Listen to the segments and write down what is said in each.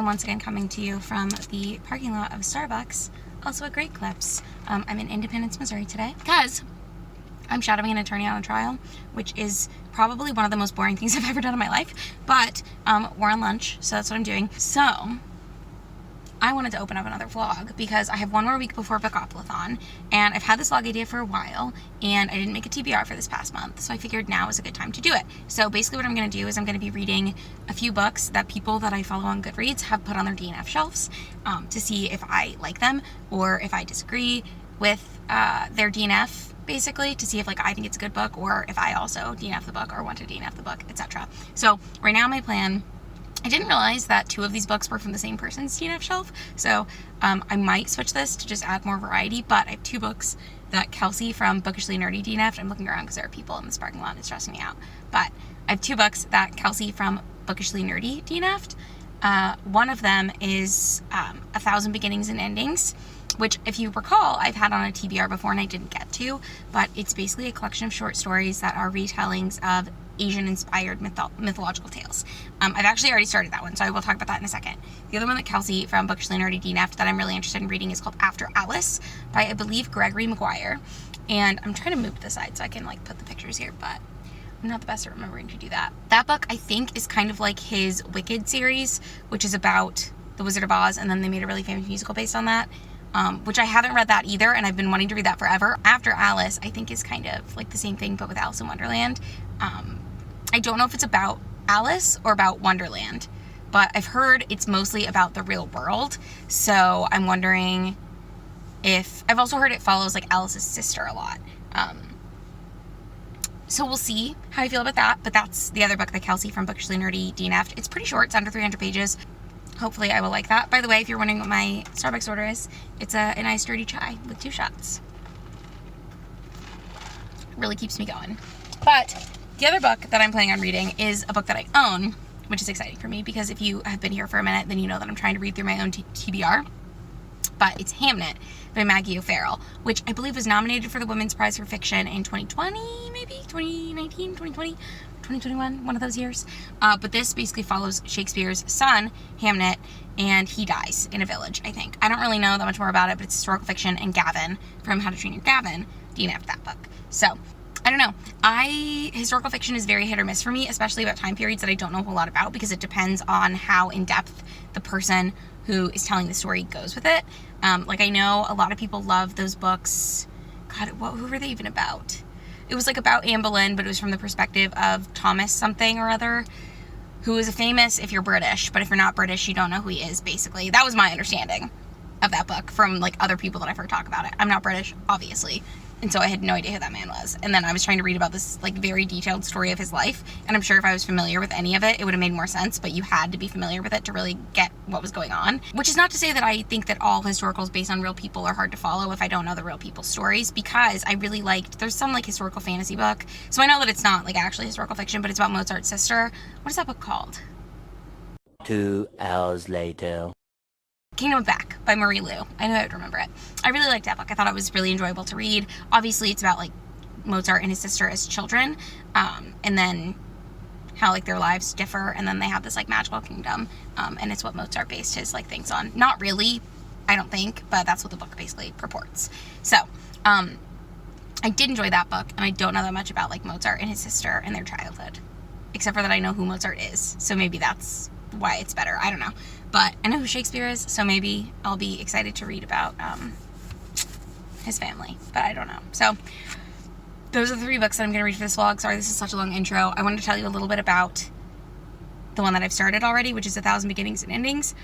once again coming to you from the parking lot of Starbucks, also at Great Clips. I'm in Independence, Missouri today because I'm shadowing an attorney on a trial, which is probably one of the most boring things I've ever done in my life, but we're on lunch, so that's what I'm doing. So I wanted to open up another vlog because I have one more week before Bookathon, and I've had this vlog idea for a while, and I didn't make a TBR for this past month, so I figured now is a good time to do it. So basically what I'm going to do is I'm going to be reading a few books that people that I follow on Goodreads have put on their DNF shelves to see if I like them or if I disagree with their DNF, basically, to see if I think it's a good book or if I also DNF the book or want to DNF the book, etc. So right now my plan, I didn't realize that 2 of these books were from the same person's DNF shelf, so I might switch this to just add more variety, but I have 2 books that Kelsey from Bookishly Nerdy DNF'd. I'm looking around because there are people in this parking lot, it's stressing me out, but I have 2 books that Kelsey from Bookishly Nerdy DNF'd. One of them is 1,000 Beginnings and Endings, which, if you recall, I've had on a TBR before and I didn't get to, but it's basically a collection of short stories that are retellings of Asian-inspired mythological tales. I've actually already started that one, so I will talk about that in a second. The other one that Kelsey from Bookishly Nerdy DNF'd that I'm really interested in reading is called After Alice by, I believe, Gregory Maguire, and I'm trying to move to the side so I can put the pictures here, but I'm not the best at remembering to do that. That book, I think, is kind of like his Wicked series, which is about the Wizard of Oz, and then they made a really famous musical based on that. Which I haven't read that either, and I've been wanting to read that forever. After Alice, I think, is kind of like the same thing, but with Alice in Wonderland. I don't know if it's about Alice or about Wonderland, but I've heard it's mostly about the real world, so I'm wondering if... I've also heard it follows, Alice's sister a lot. So we'll see how I feel about that, but that's the other book that Kelsey from Bookishly Nerdy DNF'd. It's pretty short, it's under 300 pages. Hopefully I will like that. By the way, if you're wondering what my Starbucks order is, it's a nice dirty chai with 2 shots. Really keeps me going. But the other book that I'm planning on reading is a book that I own, which is exciting for me because if you have been here for a minute, then you know that I'm trying to read through my own TBR. But it's Hamnet by Maggie O'Farrell, which I believe was nominated for the Women's Prize for Fiction in 2020, maybe? 2019, 2020, 2021, one of those years. But this basically follows Shakespeare's son, Hamnet, and he dies in a village, I think. I don't really know that much more about it, but it's historical fiction, and Gavin from How to Train Your Gavin DNF'd that book. So, I don't know. Historical fiction is very hit or miss for me, especially about time periods that I don't know a whole lot about, because it depends on how in-depth the person who is telling the story goes with it. I know a lot of people love those books. God, who were they even about? It was about Anne Boleyn, but it was from the perspective of Thomas something or other, who is famous if you're British, but if you're not British, you don't know who he is, basically. That was my understanding of that book from other people that I've heard talk about it. I'm not British, obviously, and so I had no idea who that man was. And then I was trying to read about this very detailed story of his life, and I'm sure if I was familiar with any of it, it would have made more sense, but you had to be familiar with it to really get what was going on. Which is not to say that I think that all historicals based on real people are hard to follow if I don't know the real people's stories, because I really there's some historical fantasy book, so I know that it's not actually historical fiction, but it's about Mozart's sister. What is that book called? 2 hours later. Kingdom of Back by Marie Lu. I know I would remember it. I really liked that book. I thought it was really enjoyable to read. Obviously, it's about Mozart and his sister as children, and then how their lives differ, and then they have this magical kingdom, and it's what Mozart based his things on. Not really, I don't think, but that's what the book basically purports. So, I did enjoy that book, and I don't know that much about Mozart and his sister and their childhood, except for that I know who Mozart is, so maybe that's why it's better. I don't know. But I know who Shakespeare is, so maybe I'll be excited to read about his family, but I don't know. So those are the 3 books that I'm going to read for this vlog. Sorry, this is such a long intro. I wanted to tell you a little bit about the one that I've started already, which is 1,000 Beginnings and Endings.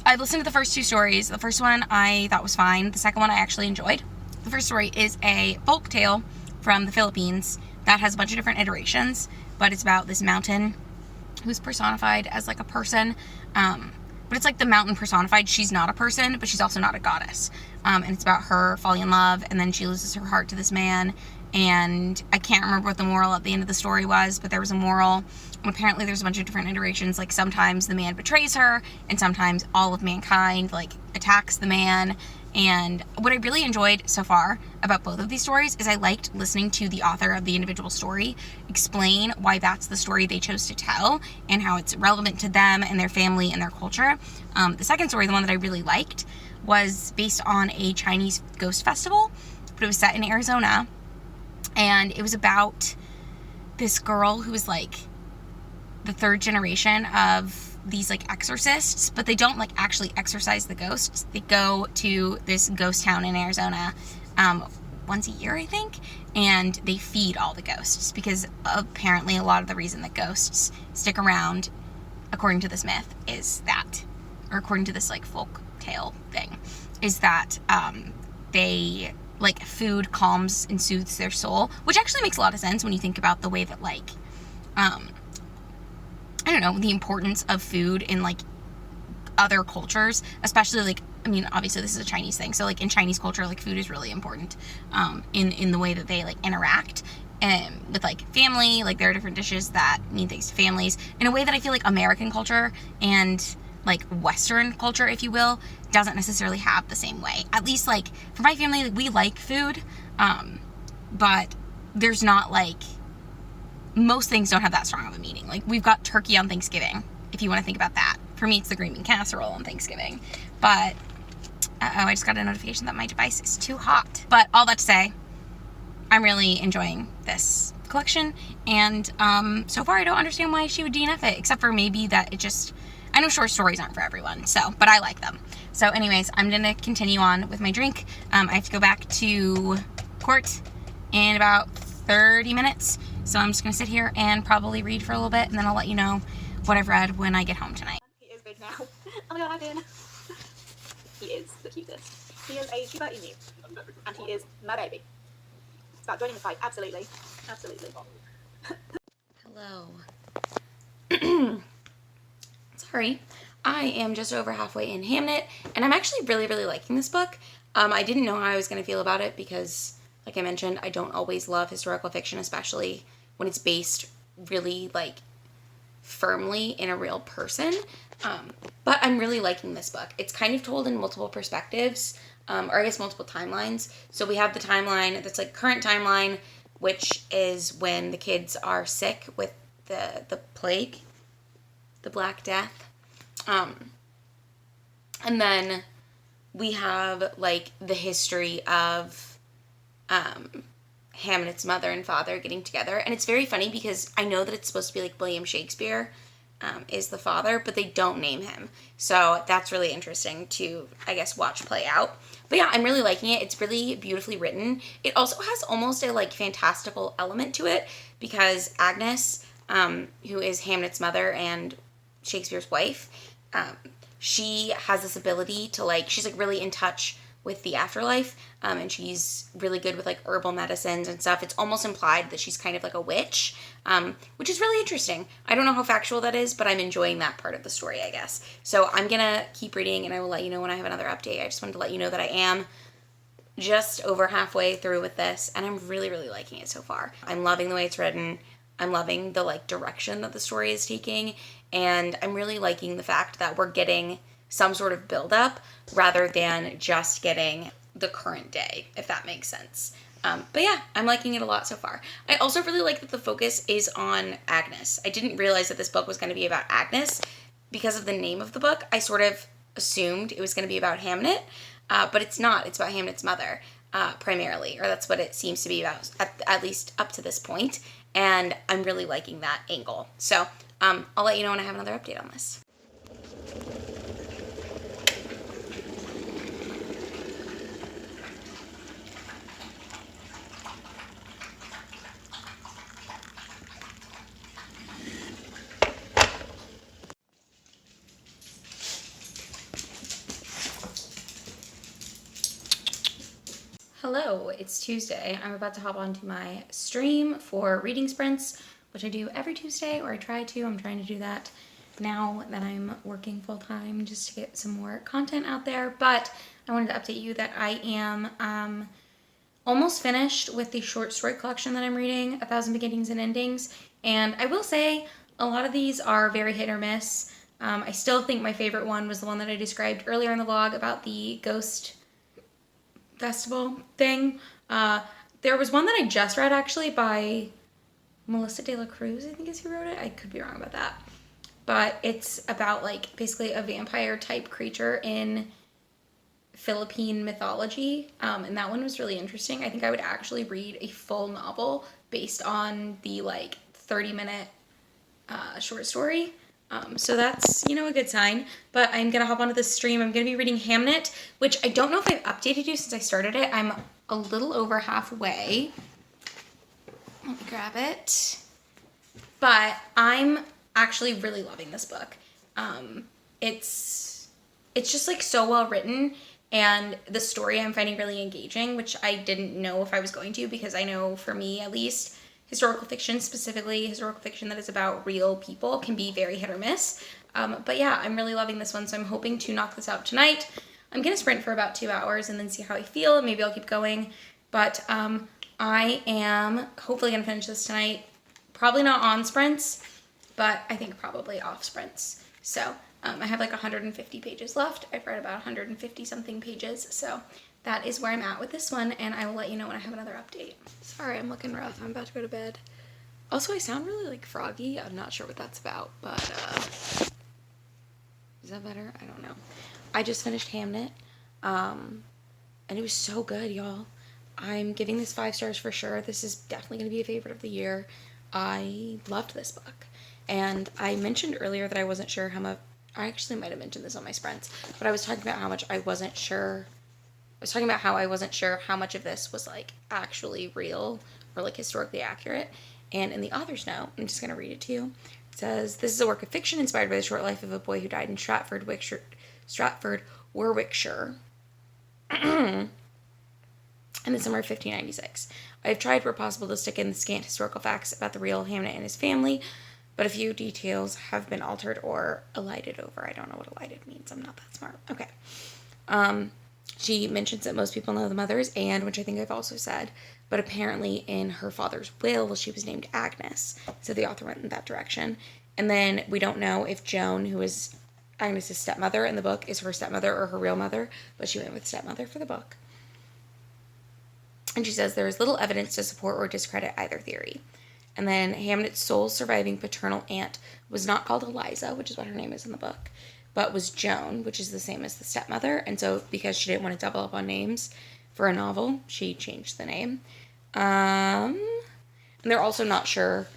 I've listened to the first 2 stories. The first one I thought was fine. The second one I actually enjoyed. The first story is a folk tale from the Philippines that has a bunch of different iterations, but it's about this mountain who's personified as a person, but it's the mountain personified. She's not a person, but she's also not a goddess, and it's about her falling in love, and then she loses her heart to this man, and I can't remember what the moral at the end of the story was, but there was a moral, and apparently there's a bunch of different iterations. Sometimes the man betrays her, and sometimes all of mankind attacks the man, And what I really enjoyed so far about both of these stories is I liked listening to the author of the individual story explain why that's the story they chose to tell and how it's relevant to them and their family and their culture. The second story, the one that I really liked, was based on a Chinese ghost festival, but it was set in Arizona. And it was about this girl who was like the third generation of these like exorcists, but they don't like actually exorcise the ghosts. They go to this ghost town in Arizona once a year, I think, and they feed all the ghosts, because apparently a lot of the reason that ghosts stick around, according to this myth, is that, or according to this like folk tale thing, is that they like food calms and soothes their soul, which actually makes a lot of sense when you think about the way that like I don't know, the importance of food in like other cultures, especially like, I mean, obviously this is a Chinese thing, so like in Chinese culture, like food is really important in the way that they like interact with like family. Like there are different dishes that mean things to families in a way that I feel like American culture and like Western culture, if you will, doesn't necessarily have the same way. At least like for my family, like, we like food, but there's not like, most things don't have that strong of a meaning. Like we've got turkey on Thanksgiving, if you want to think about that. For me, it's the green bean casserole on Thanksgiving. But I just got a notification that my device is too hot. But all that to say, I'm really enjoying this collection, and so far I don't understand why she would DNF it, except for maybe that it just, I know short stories aren't for everyone, so, but I like them. So anyways, I'm gonna continue on with my drink. I have to go back to court in about 30 minutes, so I'm just gonna sit here and probably read for a little bit, and then I'll let you know what I've read when I get home tonight. He is big now. Oh my god, I've been. He is the cutest. He is a Shiba Inu, and he is my baby. It's about joining the fight, absolutely. Absolutely. Hello. Sorry, I am just over halfway in Hamnet, and I'm actually really, really liking this book. I didn't know how I was going to feel about it because, like I mentioned, I don't always love historical fiction, especially when it's based really, like, firmly in a real person. But I'm really liking this book. It's kind of told in multiple perspectives, or I guess multiple timelines. So we have the timeline that's like current timeline, which is when the kids are sick with the plague, the Black Death. And then we have like the history of Hamlet's mother and father getting together. And it's very funny because I know that it's supposed to be like William Shakespeare is the father, but they don't name him. So that's really interesting to, I guess, watch play out. But yeah, I'm really liking it. It's really beautifully written. It also has almost a like fantastical element to it because Agnes, who is Hamlet's mother and Shakespeare's wife, she has this ability to like, she's like really in touch with the afterlife, and she's really good with like herbal medicines and stuff. It's almost implied that she's kind of like a witch, which is really interesting. I don't know how factual that is, but I'm enjoying that part of the story, I guess. So I'm gonna keep reading and I will let you know when I have another update. I just wanted to let you know that I am just over halfway through with this, and I'm really, really liking it so far. I'm loving the way it's written. I'm loving the like direction that the story is taking, and I'm really liking the fact that we're getting some sort of build-up rather than just getting the current day, if that makes sense. But yeah, I'm liking it a lot so far. I also really like that the focus is on Agnes. I didn't realize that this book was going to be about Agnes because of the name of the book. I sort of assumed it was going to be about Hamnet, but it's not. It's about Hamnet's mother, primarily, or that's what it seems to be about, at least up to this point, and I'm really liking that angle. So I'll let you know when I have another update on this. Hello, it's Tuesday. I'm about to hop onto my stream for reading sprints, which I do every Tuesday, or I try to. I'm trying to do that now that I'm working full-time just to get some more content out there. But I wanted to update you that I am almost finished with the short story collection that I'm reading, 1,000 Beginnings and Endings. And I will say a lot of these are very hit or miss. I still think my favorite one was the one that I described earlier in the vlog about the ghost festival thing. There was one that I just read actually by Melissa de la Cruz, I think is who wrote it. I could be wrong about that. But it's about like basically a vampire type creature in Philippine mythology. And that one was really interesting. I think I would actually read a full novel based on the like 30-minute short story. So that's, you know, a good sign. But I'm going to hop onto this stream. I'm going to be reading Hamnet, which I don't know if I've updated you since I started it. I'm a little over halfway. Let me grab it. But I'm actually really loving this book. It's just like so well written, and the story I'm finding really engaging, which I didn't know if I was going to, because I know for me at least, historical fiction, specifically historical fiction that is about real people, can be very hit or miss. But yeah, I'm really loving this one, so I'm hoping to knock this out tonight. I'm gonna sprint for about 2 hours and then see how I feel. Maybe I'll keep going. But I am hopefully gonna finish this tonight. Probably not on sprints, but I think probably off sprints. So I have like 150 pages left. I've read about 150 something pages. So that is where I'm at with this one, and I will let you know when I have another update. Sorry, I'm looking rough. I'm about to go to bed. Also, I sound really like froggy. I'm not sure what that's about, but is that better? I don't know. I just finished Hamnet, and it was so good, y'all. I'm giving this 5 stars for sure. This is definitely going to be a favorite of the year. I loved this book. And I mentioned earlier that I wasn't sure how much, I actually might have mentioned this on my sprints, but I was talking about how much I wasn't sure, how I wasn't sure how much of this was like actually real or like historically accurate. And in the author's note, I'm just going to read it to you. It says, "This is a work of fiction inspired by the short life of a boy who died in Stratford, Warwickshire, in the summer of 1596. I have tried where possible to stick in the scant historical facts about the real Hamnet and his family, but a few details have been altered or elided over." I don't know what elided means. I'm not that smart. Okay. She mentions that most people know the mother is Anne, which I think I've also said, but apparently in her father's will, she was named Agnes. So the author went in that direction. And then we don't know if Joan, who is Agnes's stepmother in the book, is her stepmother or her real mother, but she went with stepmother for the book. And she says there is little evidence to support or discredit either theory. And then Hamnet's sole surviving paternal aunt was not called Eliza, which is what her name is in the book, but was Joan, which is the same as the stepmother. And so because she didn't want to double up on names for a novel, she changed the name. And they're also not sure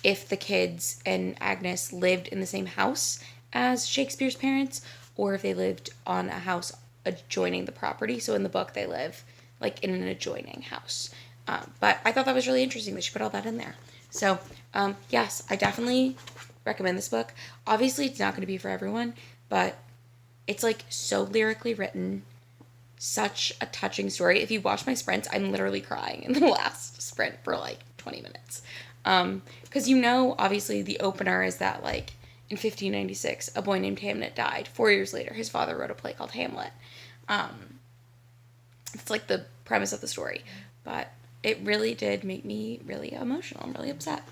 if the kids and Agnes lived in the same house as Shakespeare's parents, or if they lived on a house adjoining the property. So in the book, they live like in an adjoining house. But I thought that was really interesting that she put all that in there. So, yes, I definitely recommend this book. Obviously, it's not going to be for everyone, but it's like so lyrically written, such a touching story. If you watch my sprints, I'm literally crying in the last sprint for like 20 minutes. Because you know, obviously, the opener is that like in 1596, a boy named Hamnet died. 4 years later, his father wrote a play called Hamlet. It's like the premise of the story, but it really did make me really emotional. I'm really upset.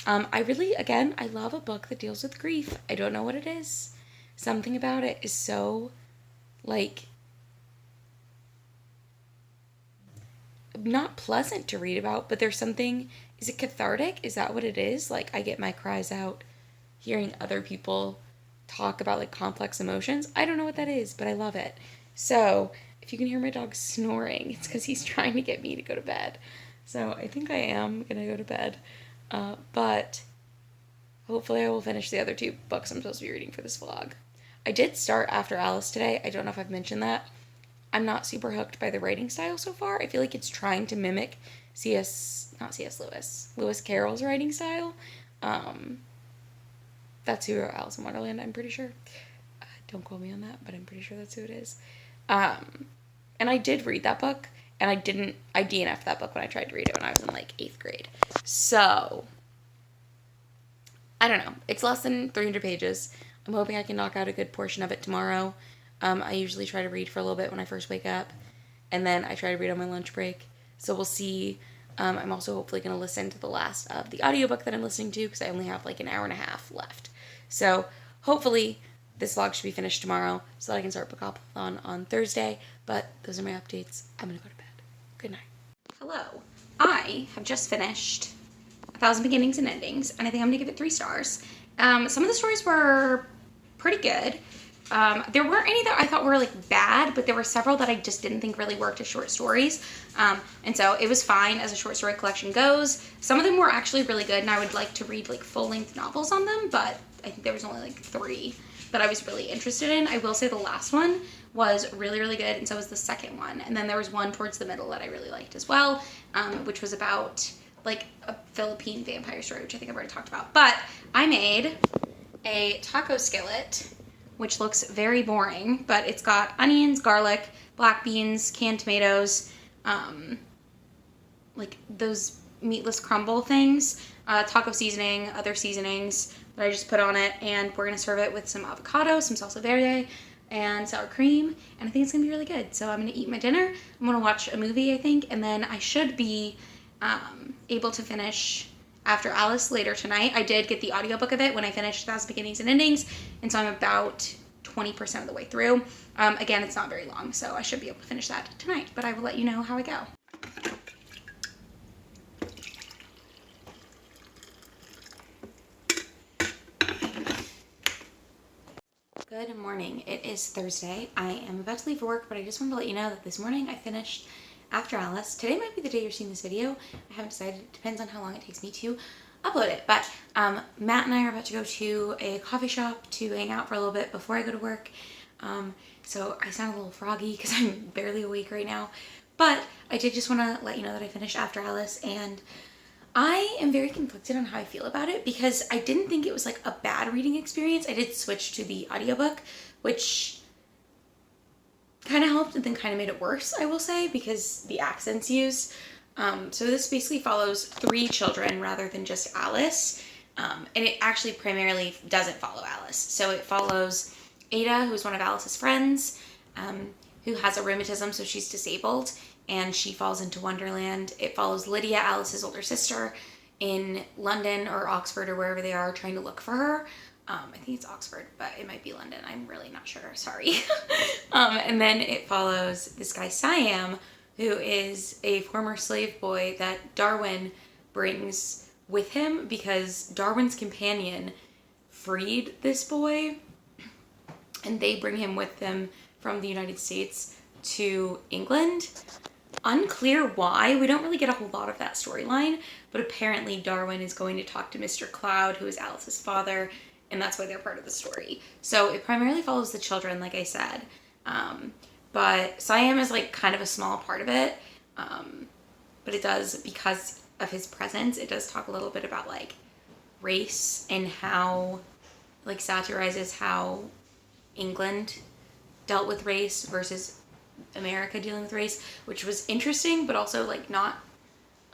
I love a book that deals with grief. I don't know what it is. Something about it is so, like, not pleasant to read about, but there's something, is it cathartic? Is that what it is? Like, I get my cries out hearing other people talk about, like, complex emotions. I don't know what that is, but I love it. So, if you can hear my dog snoring, it's because he's trying to get me to go to bed. So I think I am going to go to bed. But hopefully I will finish the other 2 books I'm supposed to be reading for this vlog. I did start After Alice today. I don't know if I've mentioned that. I'm not super hooked by the writing style so far. I feel like it's trying to mimic Lewis Carroll's writing style. That's who wrote Alice in Wonderland, I'm pretty sure. Don't quote me on that, but I'm pretty sure that's who it is. And I did read that book, and I DNF'd that book when I tried to read it when I was in like 8th grade. So, I don't know. It's less than 300 pages. I'm hoping I can knock out a good portion of it tomorrow. I usually try to read for a little bit when I first wake up, and then I try to read on my lunch break. So we'll see. I'm also hopefully going to listen to the last of the audiobook that I'm listening to, because I only have like an hour and a half left. So, hopefully this vlog should be finished tomorrow so that I can start Bookathon on Thursday. But those are my updates. I'm going to go to bed. Good night. Hello. I have just finished 1,000 Beginnings and Endings, and I think I'm gonna give it 3 stars. Some of the stories were pretty good. There weren't any that I thought were like bad, but there were several that I just didn't think really worked as short stories. And so it was fine as a short story collection goes. Some of them were actually really good, and I would like to read like full-length novels on them, but I think there was only like 3 that I was really interested in. I will say the last one was really, really good, and so was the second one. And then there was one towards the middle that I really liked as well, which was about like a Philippine vampire story, which I think I've already talked about. But I made a taco skillet, which looks very boring, but it's got onions, garlic, black beans, canned tomatoes, like those meatless crumble things, taco seasoning, other seasonings that I just put on it, and we're gonna serve it with some avocado, some salsa verde, and sour cream, and I think it's gonna be really good. So I'm gonna eat my dinner, I'm gonna watch a movie, I think, and then I should be able to finish After Alice later tonight. I did get the audiobook of it when I finished 1,000 Beginnings and Endings, and so I'm about 20% of the way through. Again, it's not very long, so I should be able to finish that tonight, but I will let you know how I go. Good morning. It is Thursday. I am about to leave for work, but I just wanted to let you know that this morning I finished After Alice. Today might be the day you're seeing this video. I haven't decided. It depends on how long it takes me to upload it. But Matt and I are about to go to a coffee shop to hang out for a little bit before I go to work. So I sound a little froggy because I'm barely awake right now. But I did just want to let you know that I finished After Alice, and I am very conflicted on how I feel about it because I didn't think it was like a bad reading experience. I did switch to the audiobook, which kind of helped and then kind of made it worse, I will say, because the accents used. So this basically follows 3 children rather than just Alice. And it actually primarily doesn't follow Alice. So it follows Ada, who's one of Alice's friends, who has a rheumatism, so she's disabled, and she falls into Wonderland. It follows Lydia, Alice's older sister, in London or Oxford or wherever they are trying to look for her. I think it's Oxford, but it might be London. I'm really not sure. Sorry. And then it follows this guy, Siam, who is a former slave boy that Darwin brings with him because Darwin's companion freed this boy, and they bring him with them from the United States to England. Unclear why. We don't really get a whole lot of that storyline, but apparently Darwin is going to talk to Mr. Cloud, who is Alice's father, and that's why they're part of the story. So it primarily follows the children, like I said. But Siam is like kind of a small part of it. But it does, because of his presence, it does talk a little bit about like race and how, like, satirizes how England dealt with race versus America dealing with race, which was interesting, but also like not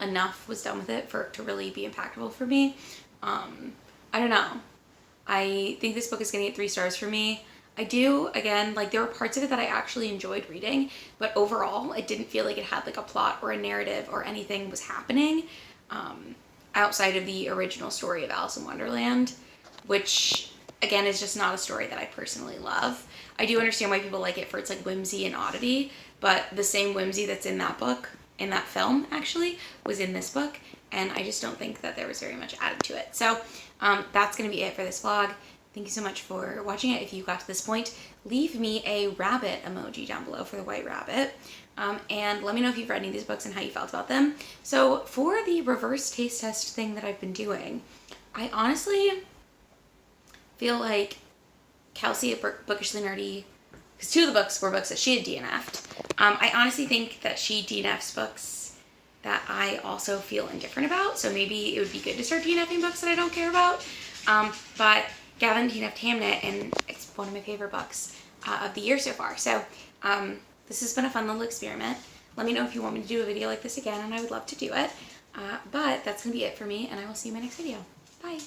enough was done with it for it to really be impactful for me. I don't know. I think this book is gonna get 3 stars for me. I do, again, like there were parts of it that I actually enjoyed reading, but overall it didn't feel like it had like a plot or a narrative or anything was happening outside of the original story of Alice in Wonderland, which again is just not a story that I personally love. I do understand why people like it for its like whimsy and oddity, but the same whimsy that's in that book, in that film actually, was in this book, and I just don't think that there was very much added to it. So that's gonna be it for this vlog. Thank you so much for watching it. If you got to this point, leave me a rabbit emoji down below for the white rabbit. And let me know if you've read any of these books and how you felt about them. So for the reverse taste test thing that I've been doing, I honestly feel like Kelsey at Bookishly Nerdy, because 2 of the books were books that she had DNF'd. I honestly think that she DNFs books that I also feel indifferent about, so maybe it would be good to start DNFing books that I don't care about. But Gavin DNF'd Hamnet, and it's one of my favorite books of the year so far. So this has been a fun little experiment. Let me know if you want me to do a video like this again, and I would love to do it. But that's going to be it for me, and I will see you in my next video. Bye!